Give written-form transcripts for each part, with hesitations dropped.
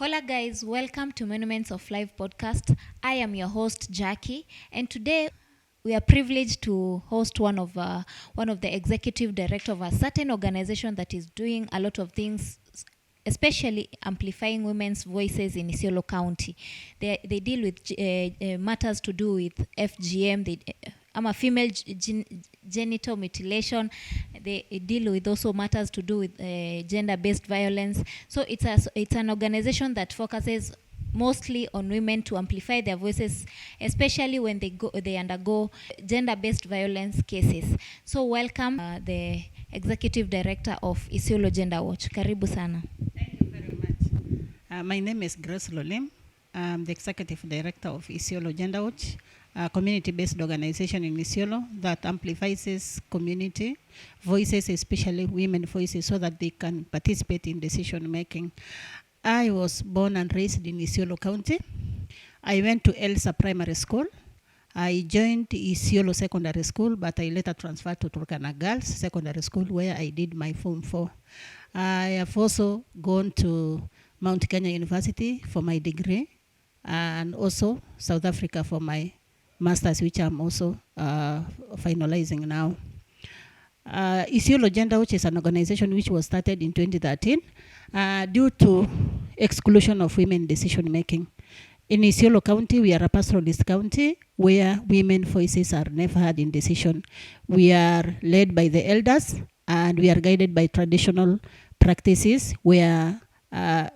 Hola guys, welcome to Monuments of Life podcast. I am your host Jackie, and today we are privileged to host one of the executive director of a certain organization that is doing a lot of things, especially amplifying women's voices in Isiolo County. They deal with matters to do with FGM. I'm a female genital mutilation. They deal with also matters to do with gender-based violence. So it's an organization that focuses mostly on women to amplify their voices, especially when they undergo gender-based violence cases. So welcome the executive director of Isiolo Gender Watch. Karibu sana. Thank you very much. My name is Grace Lolim. I'm the executive director of Isiolo Gender Watch, a community-based organization in Isiolo that amplifies community voices, especially women voices, so that they can participate in decision-making. I was born and raised in Isiolo County. I went to Elsa Primary School. I joined Isiolo Secondary School, but I later transferred to Turkana Girls Secondary School, where I did my Form 4. I have also gone to Mount Kenya University for my degree, and also South Africa for my master's, which I'm also finalizing now. Isiolo Gender Watch is an organization which was started in 2013 due to exclusion of women decision making. In Isiolo County, we are a pastoralist county where women voices are never heard in decision. We are led by the elders and we are guided by traditional practices where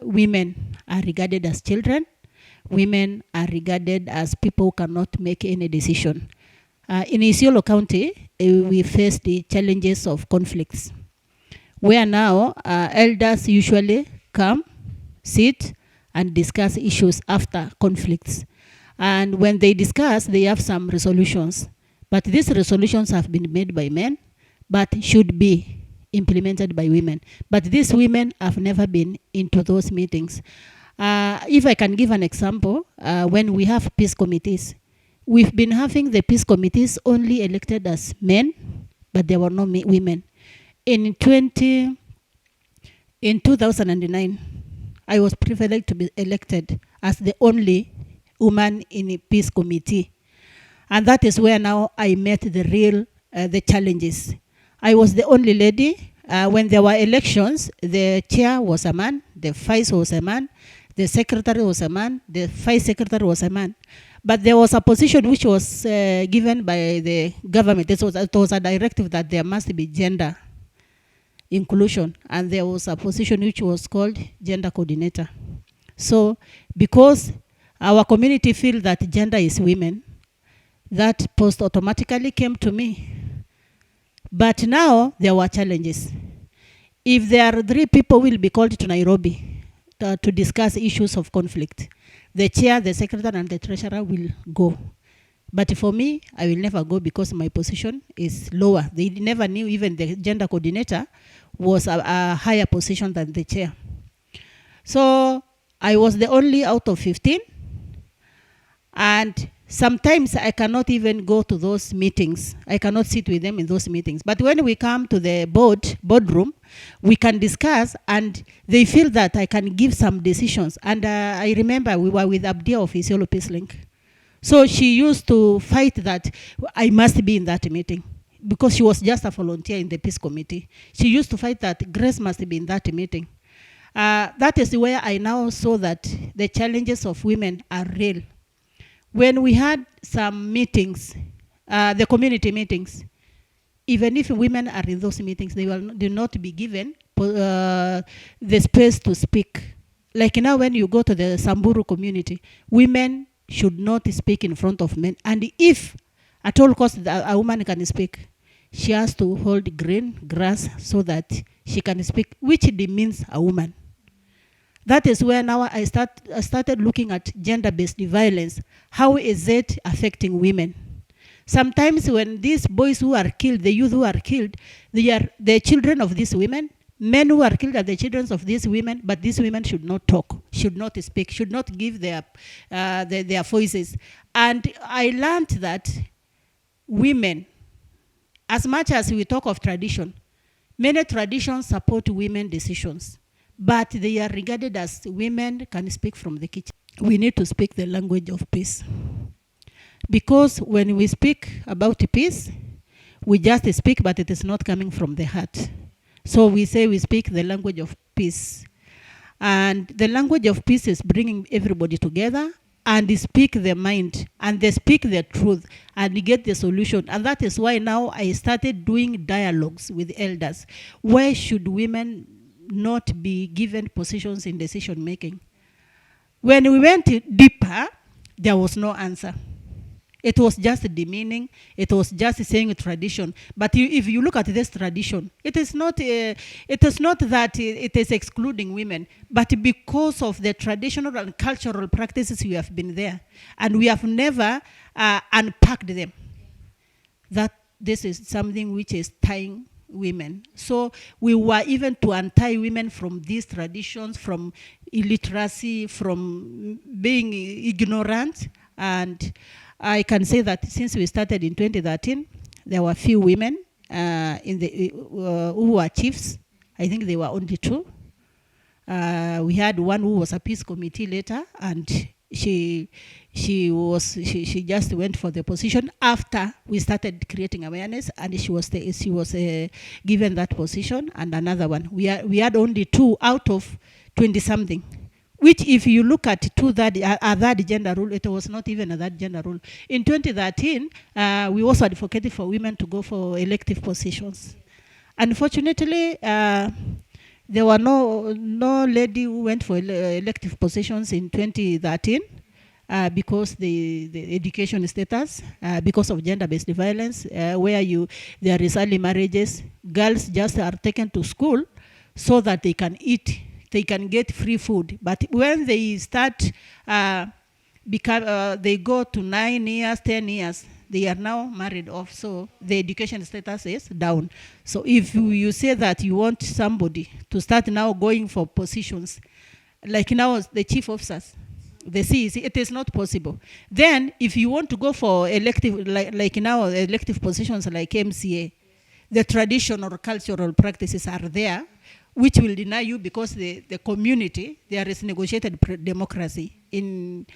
women are regarded as children. Women are regarded as people who cannot make any decision. In Isiolo County, we face the challenges of conflicts, where now elders usually come, sit, and discuss issues after conflicts. And when they discuss, they have some resolutions. But these resolutions have been made by men, but should be implemented by women. But these women have never been into those meetings. If I can give an example, when we have peace committees, we've been having the peace committees only elected as men, but there were no women. In 2009, I was privileged to be elected as the only woman in a peace committee. And that is where now I met the challenges. I was the only lady. When there were elections, the chair was a man, the vice was a man, the secretary was a man, the vice secretary was a man. But there was a position which was given by the government. It was a directive that there must be gender inclusion, and there was a position which was called gender coordinator. So because our community feel that gender is women, that post automatically came to me. But now there were challenges. If there are 3 people will be called to Nairobi to discuss issues of conflict, the chair, the secretary, and the treasurer will go. But for me, I will never go because my position is lower. They never knew even the gender coordinator was a higher position than the chair. So I was the only out of 15. And sometimes I cannot even go to those meetings. I cannot sit with them in those meetings. But when we come to the boardroom, we can discuss, and they feel that I can give some decisions. And I remember we were with Abdia of Isiolo Peace Link. So she used to fight that I must be in that meeting because she was just a volunteer in the peace committee. She used to fight that Grace must be in that meeting. That is where I now saw that the challenges of women are real. When we had some meetings, the community meetings, even if women are in those meetings, they will not be given the space to speak. Like now when you go to the Samburu community, women should not speak in front of men. And if at all costs a woman can speak, she has to hold green grass so that she can speak, which demeans a woman. That is where now I started looking at gender-based violence. How is it affecting women? Sometimes when these boys who are killed, the youth who are killed, they are the children of these women. Men who are killed are the children of these women, but these women should not talk, should not speak, should not give their voices. And I learned that women, as much as we talk of tradition, many traditions support women decisions. but they are regarded as women can speak from the kitchen. We need to speak the language of peace. Because when we speak about peace, we just speak, but it is not coming from the heart. So we say we speak the language of peace. And the language of peace is bringing everybody together and they speak the mind and they speak the truth and they get the solution. And that is why now I started doing dialogues with elders. Why should women not be given positions in decision making? When we went deeper, there was no answer. It was just demeaning. It was just saying tradition. But if you look at this tradition, it is not that it is excluding women, but because of the traditional and cultural practices we have been there, and we have never unpacked them. That this is something which is tying women. So we were even to untie women from these traditions, from illiteracy, from being ignorant. And I can say that since we started in 2013, there were few women who were chiefs. I think they were only 2. We had one who was a peace committee later, and she just went for the position after we started creating awareness, and she was given that position. And another one, we had only 2 out of 20 something. Which, if you look at third gender rule, it was not even a third gender rule. In 2013, we also advocated for women to go for elective positions. Unfortunately, there were no lady who went for elective positions in 2013 because the education status, because of gender-based violence, where there is early marriages. Girls just are taken to school so that they can eat. They can get free food. But when they start, they go to 9 years, 10 years, they are now married off. So the education status is down. So if you say that you want somebody to start now going for positions, like now the chief officers, the CEC, it is not possible. Then if you want to go for elective, like now elective positions like MCA, the traditional cultural practices are there, which will deny you because the community, there is negotiated democracy in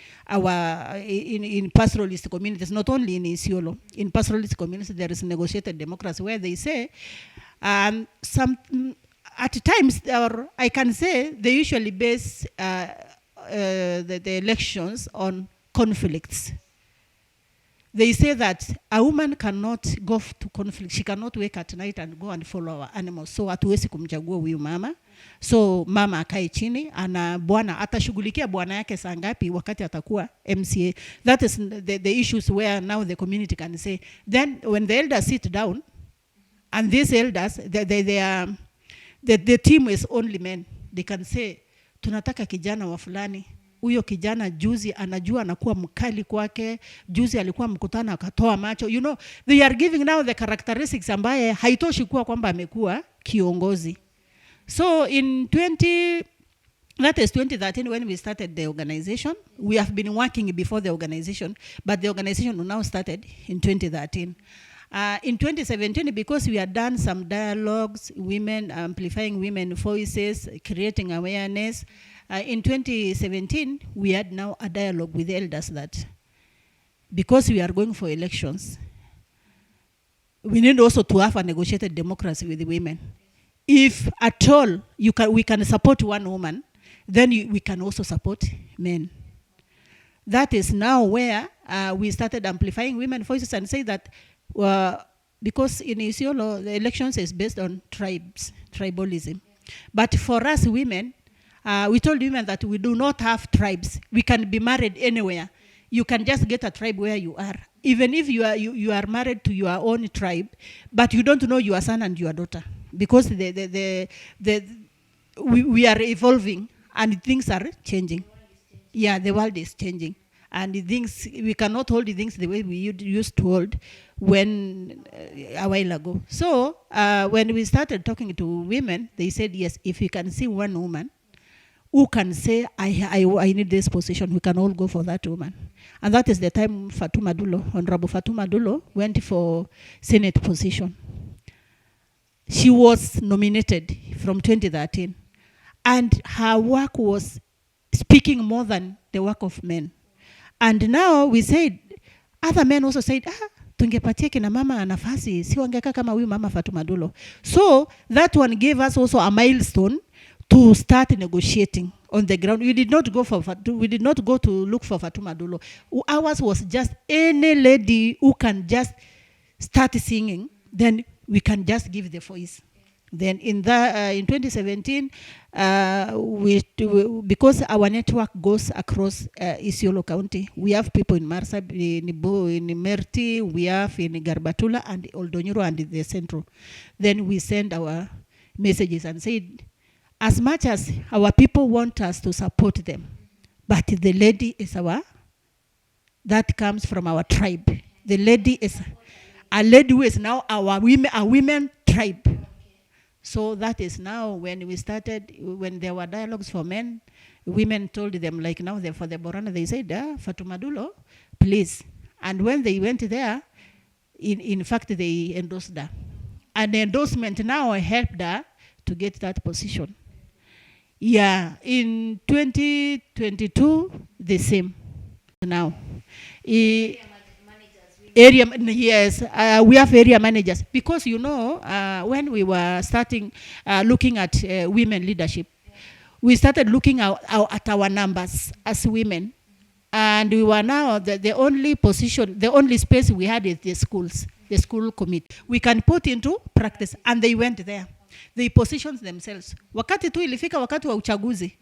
pastoralist communities, not only in Isiolo. In pastoralist communities, there is negotiated democracy where they say, at times, or I can say, they usually base the elections on conflicts. They say that a woman cannot go to conflict. She cannot wake at night and go and follow our animals. So hatuwezi kumchagua huyu mama. So mama akae chini, ana bwana atashughulikia bwana yake saa ngapi wakati atakuwa MCA. That is the issues where now the community can say. Then when the elders sit down, and these elders, the team is only men. They can say, tunataka kijana wa fulani. Huyo kijana juzi anajua anakuwa mkali kwake, juzi alikuwa mkutano akatoa macho. You know, they are giving now the characteristics ambaye haitoshi kuwa kwamba amekuwa kiongozi. So in 2013 when we started the organization, we have been working before the organization, but the organization now started in 2013. In 2017, because we had done some dialogues, women, amplifying women voices, creating awareness, in 2017, we had now a dialogue with the elders that because we are going for elections, we need also to have a negotiated democracy with the women. If at all we can support one woman, then we can also support men. That is now where we started amplifying women voices and say that because in Isiolo, the elections is based on tribalism. But for us women, we told women that we do not have tribes. We can be married anywhere. You can just get a tribe where you are. Even if you are married to your own tribe, but you don't know your son and your daughter. Because we are evolving and things are changing. Yeah, the world is changing. And we cannot hold the things the way we used to hold a while ago. So when we started talking to women, they said, yes, if we can see one woman who can say, I need this position, we can all go for that woman. And that is the time Honorable Fatuma Dulo went for Senate position. She was nominated from 2013. And her work was speaking more than the work of men. And now we said, other men also said, tungepatia kina mama nafasi, si wangekaa kama huyu mama Fatuma Dulo. So that one gave us also a milestone to start negotiating on the ground. We did not go to look for Fatuma Dulo. Ours was just any lady who can just start singing, then we can just give the voice. Then in 2017, because our network goes across Isiolo County, we have people in Marsabit, in Merti, we have in Garbatula and Oldonyuro and the Central. Then we send our messages and said, as much as our people want us to support them, but the lady is that comes from our tribe. The lady is a lady who is now a women tribe. So that is now when we started, when there were dialogues for men, women told them, like now for the Borana, they said, Fatuma Dulo, please. And when they went there, in fact, they endorsed her. And the endorsement now helped her to get that position. Yeah, in 2022, the same. Now, area, yes, we have area managers because when we were starting looking at women leadership, we started looking at our numbers as women, and we were now the only position, the only space we had is the schools, the school committee. We can put into practice, and they went there. They positioned themselves. Wakati tu ilifika wakati wa uchaguzi,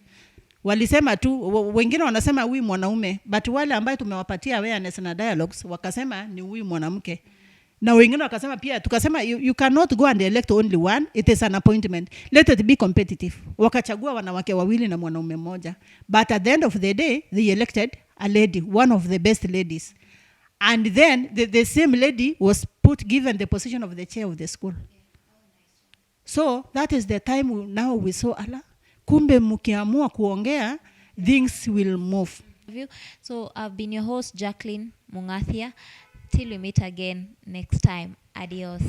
walisema tu, wengine wanasema huyu mwanaume, but wale ambaye tumewapatia awareness na dialogues wakasema ni huyu mwanamke. Na wengine wakasema pia, tukasema you cannot go and elect only one, it is an appointment, let it be competitive. Wakachagua wanawake wawili na mwanaume mmoja, but at the end of the day they elected a lady, one of the best ladies, and then the same lady was given the position of the chair of the school. So that is the time now we saw kumbe mkiamua kuongea, things will move. So I've been your host, Jacqueline Mungathia. Till we meet again next time. Adios.